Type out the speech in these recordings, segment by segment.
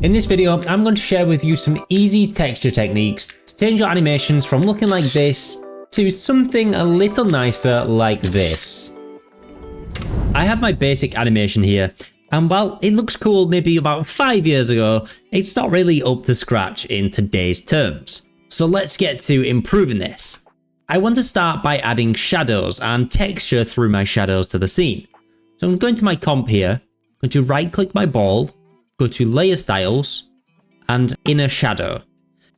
In this video, I'm going to share with you some easy texture techniques to change your animations from looking like this to something a little nicer like this. I have my basic animation here, and while it looks cool maybe about 5 years ago, it's not really up to scratch in today's terms. So let's get to improving this. I want to start by adding shadows and texture through my shadows to the scene. So I'm going to my comp here, I'm going to right click my ball, go to layer styles and inner shadow.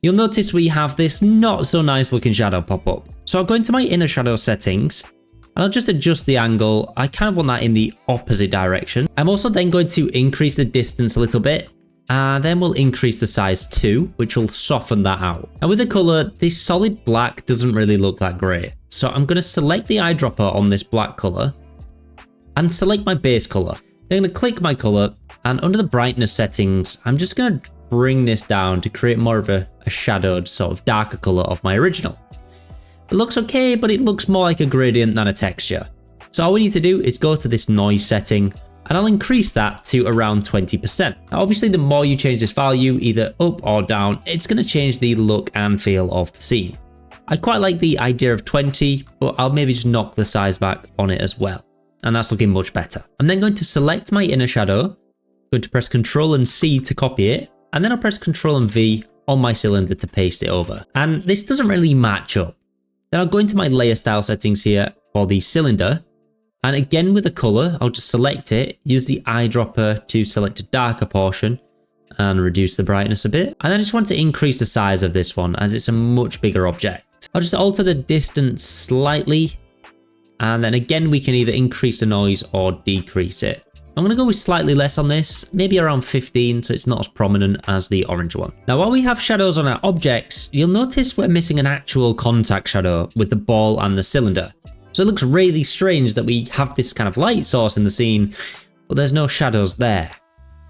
You'll notice we have this not so nice looking shadow pop up. So I'll go into my inner shadow settings and I'll just adjust the angle. I kind of want that in the opposite direction. I'm also then going to increase the distance a little bit, and then we'll increase the size too, which will soften that out. And with the color, this solid black doesn't really look that great. So I'm going to select the eyedropper on this black color and select my base color. Then I'm going to click my color, and under the brightness settings, I'm just going to bring this down to create more of a shadowed sort of darker color of my original. It looks okay, but it looks more like a gradient than a texture. So all we need to do is go to this noise setting, and I'll increase that to around 20%. Now obviously the more you change this value, either up or down, it's going to change the look and feel of the scene. I quite like the idea of 20, but I'll maybe just knock the size back on it as well. And that's looking much better. I'm then going to select my inner shadow, going to press Ctrl and C to copy it, and then I'll press Ctrl and V on my cylinder to paste it over. And this doesn't really match up. Then I'll go into my layer style settings here for the cylinder, and again with the color, I'll just select it, use the eyedropper to select a darker portion and reduce the brightness a bit. And I just want to increase the size of this one as it's a much bigger object. I'll just alter the distance slightly, and then again we can either increase the noise or decrease it. I'm going to go with slightly less on this, maybe around 15, so it's not as prominent as the orange one. Now while we have shadows on our objects, you'll notice we're missing an actual contact shadow with the ball and the cylinder. So it looks really strange that we have this kind of light source in the scene, but there's no shadows there.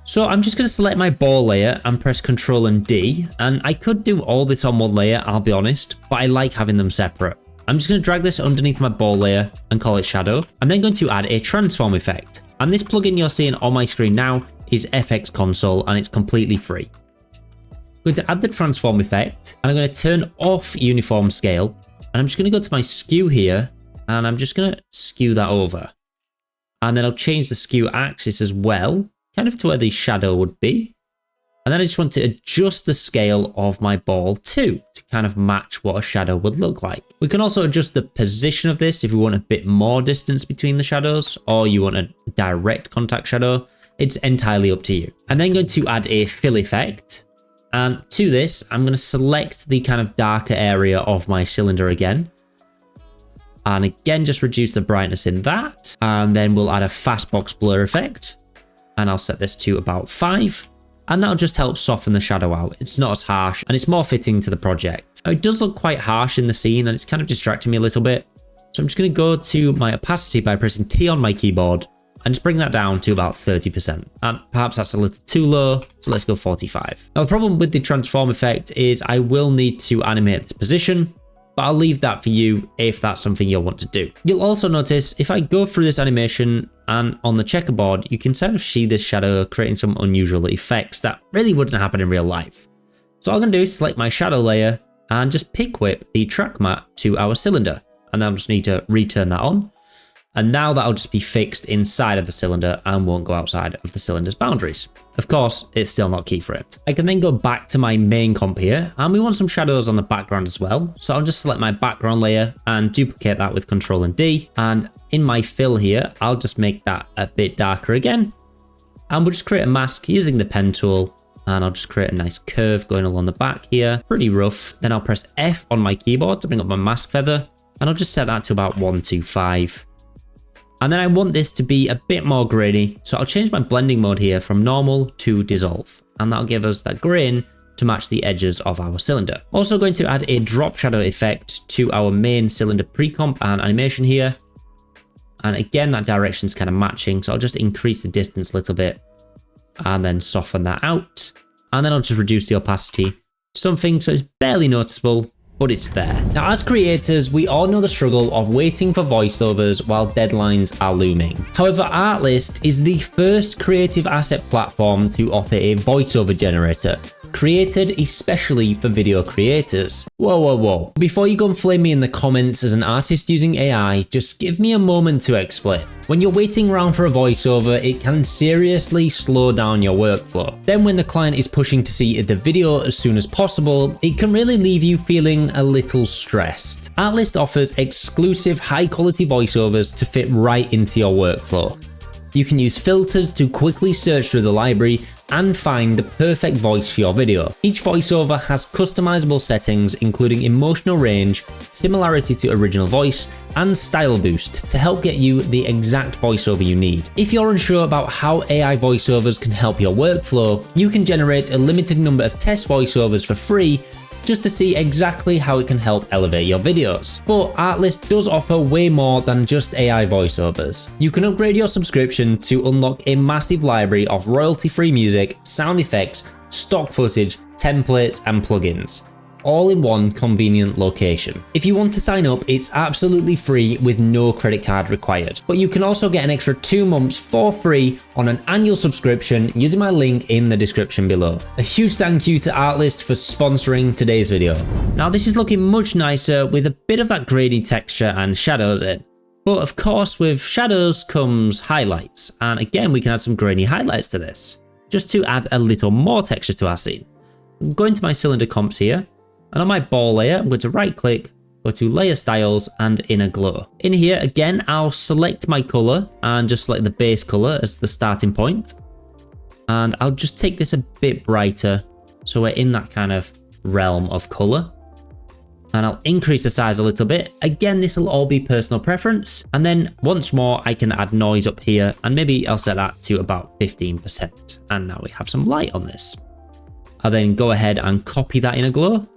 So I'm just going to select my ball layer and press Ctrl and D, and I could do all this on one layer, I'll be honest, but I like having them separate. I'm just going to drag this underneath my ball layer and call it shadow. I'm then going to add a transform effect. And this plugin you're seeing on my screen now is FX Console, and it's completely free. I'm going to add the transform effect, and I'm going to turn off uniform scale. And I'm just going to go to my skew here, and I'm just going to skew that over. And then I'll change the skew axis as well, kind of to where the shadow would be. And then I just want to adjust the scale of my ball too, to kind of match what a shadow would look like. We can also adjust the position of this if we want a bit more distance between the shadows, or you want a direct contact shadow. It's entirely up to you. I'm then going to add a fill effect. And to this, I'm going to select the kind of darker area of my cylinder again. And again, just reduce the brightness in that. And then we'll add a fastbox blur effect. And I'll set this to about 5. And that'll just help soften the shadow out. It's not as harsh and it's more fitting to the project. Now, it does look quite harsh in the scene and it's kind of distracting me a little bit. So I'm just going to go to my opacity by pressing T on my keyboard and just bring that down to about 30%. And perhaps that's a little too low, so let's go 45. Now the problem with the transform effect is I will need to animate this position, but I'll leave that for you if that's something you'll want to do. You'll also notice if I go through this animation and on the checkerboard, you can sort of see this shadow creating some unusual effects that really wouldn't happen in real life. So all I'm going to do is select my shadow layer and just pick whip the track matte to our cylinder. And then I'll just need to return that on. And now that'll just be fixed inside of the cylinder and won't go outside of the cylinder's boundaries. Of course, it's still not keyframed. I can then go back to my main comp here, and we want some shadows on the background as well. So I'll just select my background layer and duplicate that with Ctrl and D. And in my fill here, I'll just make that a bit darker again. And we'll just create a mask using the pen tool. And I'll just create a nice curve going along the back here. Pretty rough. Then I'll press F on my keyboard to bring up my mask feather. And I'll just set that to about 125. And then I want this to be a bit more grainy, so I'll change my blending mode here from normal to dissolve, and that'll give us that grain to match the edges of our cylinder. Also going to add a drop shadow effect to our main cylinder pre-comp and animation here. And again, that direction's kind of matching, so I'll just increase the distance a little bit and then soften that out. And then I'll just reduce the opacity, something so it's barely noticeable, but it's there. Now, as creators, we all know the struggle of waiting for voiceovers while deadlines are looming. However, Artlist is the first creative asset platform to offer a voiceover generator, created especially for video creators. Whoa. Before you go and flame me in the comments as an artist using AI, just give me a moment to explain. When you're waiting around for a voiceover, it can seriously slow down your workflow. Then when the client is pushing to see the video as soon as possible, it can really leave you feeling a little stressed. Artlist offers exclusive high-quality voiceovers to fit right into your workflow. You can use filters to quickly search through the library and find the perfect voice for your video. Each voiceover has customizable settings including emotional range, similarity to original voice, and style boost to help get you the exact voiceover you need. If you're unsure about how AI voiceovers can help your workflow, you can generate a limited number of test voiceovers for free just to see exactly how it can help elevate your videos. But Artlist does offer way more than just AI voiceovers. You can upgrade your subscription to unlock a massive library of royalty-free music, sound effects, stock footage, templates, and plugins, all in one convenient location. If you want to sign up, it's absolutely free with no credit card required. But you can also get an extra 2 months for free on an annual subscription using my link in the description below. A huge thank you to Artlist for sponsoring today's video. Now this is looking much nicer with a bit of that grainy texture and shadows in. But of course with shadows comes highlights, and again we can add some grainy highlights to this, just to add a little more texture to our scene. I'm going to my cylinder comps here, and on my ball layer, I'm going to right click, go to layer styles and inner glow. In here, again, I'll select my color and just select the base color as the starting point. And I'll just take this a bit brighter so we're in that kind of realm of color. And I'll increase the size a little bit. Again, this will all be personal preference. And then once more, I can add noise up here and maybe I'll set that to about 15%. And now we have some light on this. I'll then go ahead and copy that inner glow.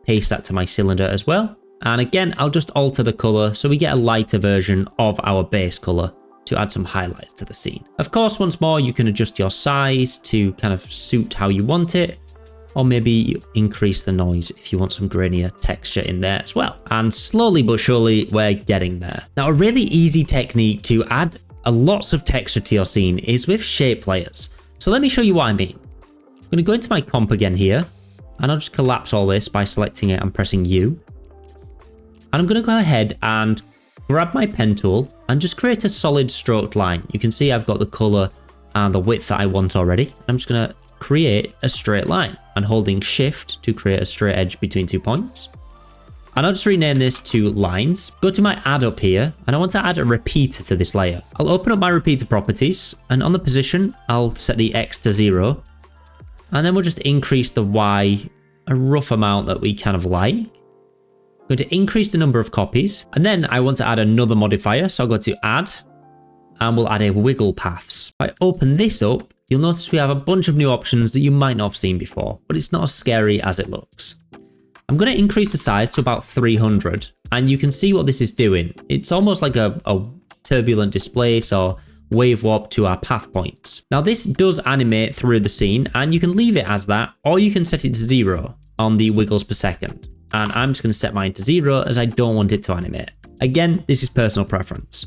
Paste that to my cylinder as well. And again, I'll just alter the color so we get a lighter version of our base color to add some highlights to the scene. Of course, once more, you can adjust your size to kind of suit how you want it, or maybe increase the noise if you want some grainier texture in there as well. And slowly but surely, we're getting there. Now, a really easy technique to add lots of texture to your scene is with shape layers. So let me show you what I mean. I'm going to go into my comp again here, and I'll just collapse all this by selecting it and pressing U. And I'm going to go ahead and grab my pen tool and just create a solid stroked line. You can see I've got the color and the width that I want already. I'm just going to create a straight line and holding shift to create a straight edge between 2 points. And I'll just rename this to lines. Go to my add up here and I want to add a repeater to this layer. I'll open up my repeater properties and on the position, I'll set the X to 0. And then we'll just increase the Y a rough amount that we kind of like. I'm going to increase the number of copies. And then I want to add another modifier. So I'll go to add and we'll add a wiggle paths. If I open this up, you'll notice we have a bunch of new options that you might not have seen before, but it's not as scary as it looks. I'm going to increase the size to about 300 and you can see what this is doing. It's almost like a turbulent displace or wave warp to our path points. Now this does animate through the scene and you can leave it as that, or you can set it to 0 on the wiggles per second. And I'm just going to set mine to 0 as I don't want it to animate. Again, this is personal preference.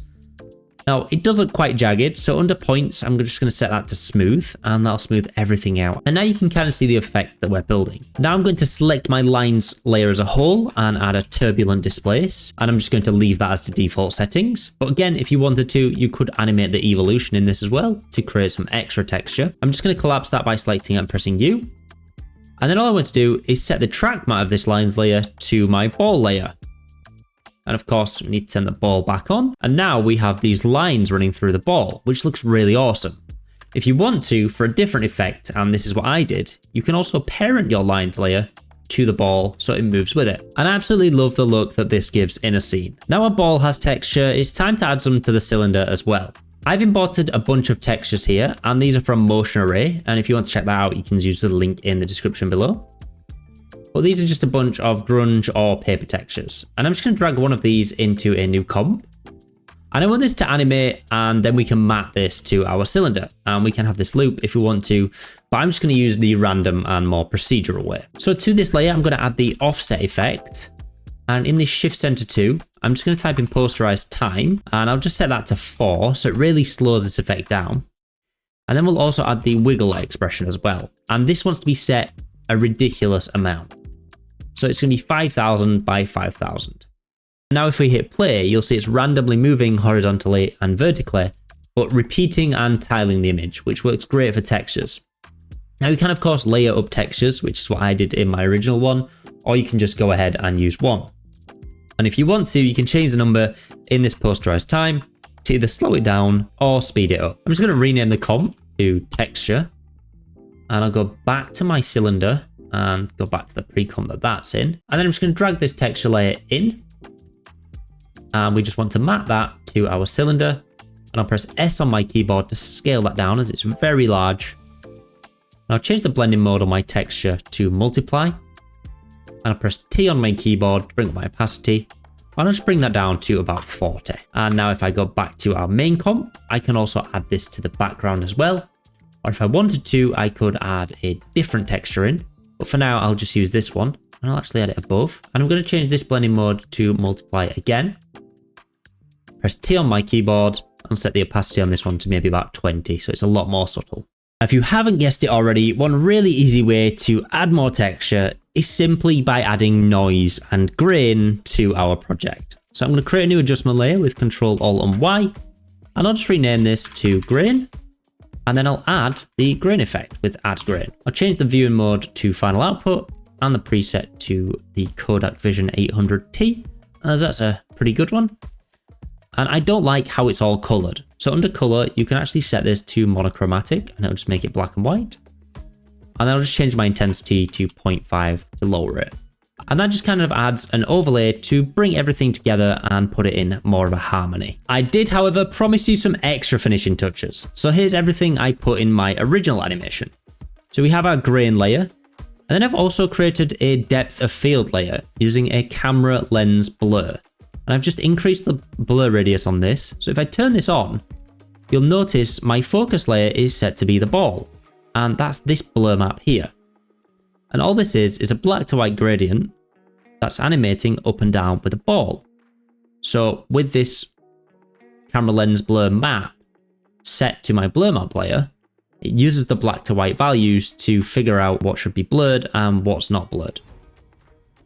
Now it does look quite jagged, so under points, I'm just going to set that to smooth and that'll smooth everything out. And now you can kind of see the effect that we're building. Now I'm going to select my lines layer as a whole and add a turbulent displace. And I'm just going to leave that as the default settings. But again, if you wanted to, you could animate the evolution in this as well to create some extra texture. I'm just going to collapse that by selecting it and pressing U. And then all I want to do is set the track matte of this lines layer to my ball layer. And of course, we need to turn the ball back on. And now we have these lines running through the ball, which looks really awesome. If you want to, for a different effect, and this is what I did, you can also parent your lines layer to the ball so it moves with it. And I absolutely love the look that this gives in a scene. Now our ball has texture, it's time to add some to the cylinder as well. I've imported a bunch of textures here, and these are from Motion Array. And if you want to check that out, you can use the link in the description below. But these are just a bunch of grunge or paper textures. And I'm just going to drag one of these into a new comp. And I want this to animate, and then we can map this to our cylinder, and we can have this loop if we want to, but I'm just going to use the random and more procedural way. So to this layer, I'm going to add the offset effect, and in this shift center 2, I'm just going to type in posterize time, and I'll just set that to 4, so it really slows this effect down. And then we'll also add the wiggle expression as well, and this wants to be set a ridiculous amount. So it's going to be 5,000 by 5,000. Now if we hit play, you'll see it's randomly moving horizontally and vertically, but repeating and tiling the image, which works great for textures. Now you can of course layer up textures, which is what I did in my original one, or you can just go ahead and use one. And if you want to, you can change the number in this posterized time to either slow it down or speed it up. I'm just going to rename the comp to texture, and I'll go back to my cylinder and go back to the pre-comp that's in. And then I'm just going to drag this texture layer in. And we just want to map that to our cylinder, and I'll press S on my keyboard to scale that down as it's very large. And I'll change the blending mode on my texture to multiply, and I'll press T on my keyboard to bring up my opacity, and I'll just bring that down to about 40. And now if I go back to our main comp, I can also add this to the background as well, or if I wanted to, I could add a different texture in, but for now I'll just use this one, and I'll actually add it above, and I'm going to change this blending mode to multiply again. Press T on my keyboard and set the opacity on this one to maybe about 20, so it's a lot more subtle. If you haven't guessed it already, one really easy way to add more texture is simply by adding noise and grain to our project. So I'm going to create a new adjustment layer with Ctrl Alt and Y, and I'll just rename this to grain, and then I'll add the grain effect with add grain. I'll change the viewing mode to final output and the preset to the Kodak Vision 800T, as that's a pretty good one. And I don't like how it's all colored. So under color, you can actually set this to monochromatic, and it'll just make it black and white. And then I'll just change my intensity to 0.5 to lower it. And that just kind of adds an overlay to bring everything together and put it in more of a harmony. I did, however, promise you some extra finishing touches. So here's everything I put in my original animation. So we have our grain layer, and then I've also created a depth of field layer using a camera lens blur. And I've just increased the blur radius on this. So if I turn this on, you'll notice my focus layer is set to be the ball. And that's this blur map here. And all this is a black to white gradient that's animating up and down with a ball. So with this camera lens blur map set to my blur map layer, it uses the black to white values to figure out what should be blurred and what's not blurred.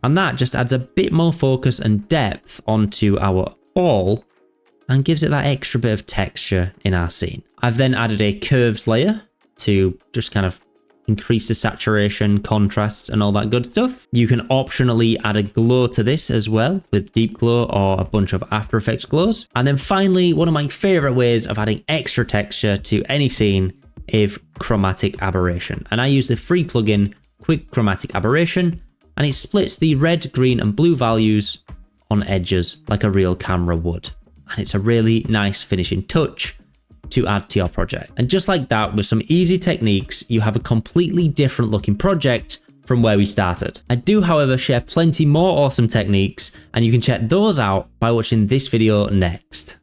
And that just adds a bit more focus and depth onto our ball and gives it that extra bit of texture in our scene. I've then added a curves layer to just kind of increase the saturation, contrasts, and all that good stuff. You can optionally add a glow to this as well with deep glow or a bunch of After Effects glows. And then finally, one of my favorite ways of adding extra texture to any scene is chromatic aberration. And I use the free plugin Quick Chromatic Aberration, and it splits the red, green, and blue values on edges like a real camera would. And it's a really nice finishing touch to add to your project. And just like that, with some easy techniques, you have a completely different looking project from where we started. I do, however, share plenty more awesome techniques, and you can check those out by watching this video next.